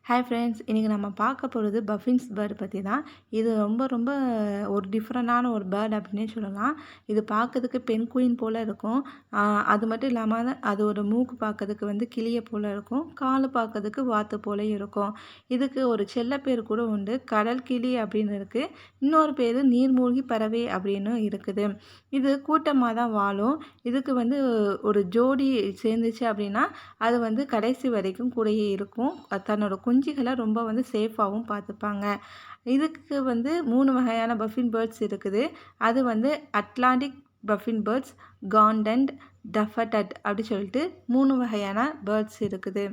Hi friends, இன்றைக்கி நம்ம பார்க்க போகிறது பஃபின்ஸ் பேர்டு பற்றி தான். இது ரொம்ப ஒரு டிஃப்ரெண்டான ஒரு பேர்டு அப்படின்னே சொல்லலாம். இது பார்க்கறதுக்கு பெண் குயின் போல் இருக்கும். அது மட்டும் இல்லாமல் அது ஒரு மூக்கு பார்க்கறதுக்கு வந்து கிளியை போல் இருக்கும். கால் பார்க்கறதுக்கு வாத்து போலையும் இருக்கும். இதுக்கு ஒரு செல்ல பேர் கூட உண்டு, கடல் கிளி அப்படின்னு இருக்குது. இன்னொரு பேர் நீர்மூழ்கி பறவை அப்படின்னு இருக்குது. இது கூட்டமாக தான் வாழும். இதுக்கு வந்து ஒரு ஜோடி சேர்ந்துச்சு அப்படின்னா அது வந்து கடைசி வரைக்கும் கூடயே இருக்கும். தன்னோட குஞ்சுகளை ரொம்ப வந்து சேஃபாகவும் பார்த்துப்பாங்க. இதுக்கு வந்து 3 வகையான பஃபின் பேர்ட்ஸ் இருக்குது. அது வந்து அட்லாண்டிக் பஃபின் பேர்ட்ஸ், காண்டண்ட், டஃபட்டட் அப்படி சொல்லிட்டு 3 வகையான பேர்ட்ஸ் இருக்குது.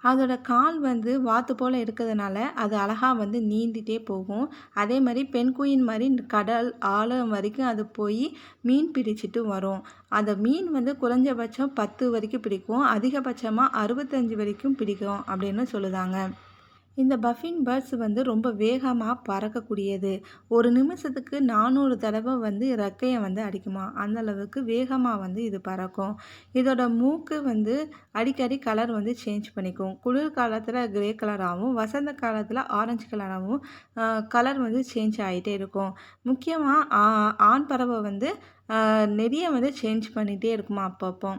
அதோட கால் வந்து வாத்து போல் இருக்கிறதுனால அது அழகாக வந்து நீந்திட்டே போகும். அதே மாதிரி பெண் குயின் மாதிரி கடல் ஆழம் வரைக்கும் அது போய் மீன் பிடிச்சிட்டு வரும். அந்த மீன் வந்து குறைஞ்சபட்சம் 10 வரைக்கும் பிடிக்கும், அதிகபட்சமாக 65 வரைக்கும் பிடிக்கும் அப்படின்னு சொல்லுதாங்க. இந்த பஃபின் பேர்ட்ஸ் வந்து ரொம்ப வேகமாக பறக்கக்கூடியது. ஒரு நிமிஷத்துக்கு 400 தடவை வந்து ரெக்கையை வந்து அடிக்குமா, அந்த அளவுக்கு வேகமாக வந்து இது பறக்கும். இதோட மூக்கு வந்து அடிக்கடி கலர் வந்து சேஞ்ச் பண்ணிக்கும். குளிர் காலத்தில் கிரே கலராகவும், வசந்த காலத்தில் ஆரஞ்சு கலராகவும் கலர் வந்து சேஞ்ச் ஆகிட்டே இருக்கும். முக்கியமாக ஆண் பறவை வந்து நிறைய வந்து சேஞ்ச் பண்ணிகிட்டே இருக்குமா அப்பப்போ.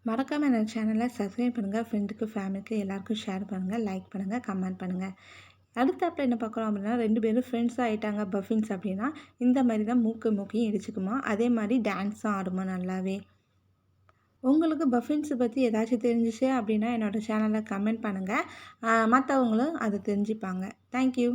மறக்காமல் என்னோடய சேனலை சப்ஸ்கிரைப் பண்ணுங்கள். ஃப்ரெண்டுக்கு, ஃபேமிலிக்கு எல்லாருக்கும் ஷேர் பண்ணுங்கள், லைக் பண்ணுங்கள், கமெண்ட் பண்ணுங்கள். அடுத்தாப்பில் என்ன பார்க்குறோம் அப்படின்னா, 2 பேரும் ஃப்ரெண்ட்ஸ் ஆகிட்டாங்க பஃபின்ஸ் அப்படின்னா இந்த மாதிரி தான் மூக்கையும் இடிச்சுக்குமா. அதே மாதிரி டான்ஸும் ஆடுமா நல்லாவே. உங்களுக்கு பஃபின்ஸ் பற்றி ஏதாச்சும் தெரிஞ்சிச்சு அப்படின்னா என்னோடய சேனலை கமெண்ட் பண்ணுங்கள். மற்றவங்களும் அதை தெரிஞ்சுப்பாங்க. தேங்க்யூ.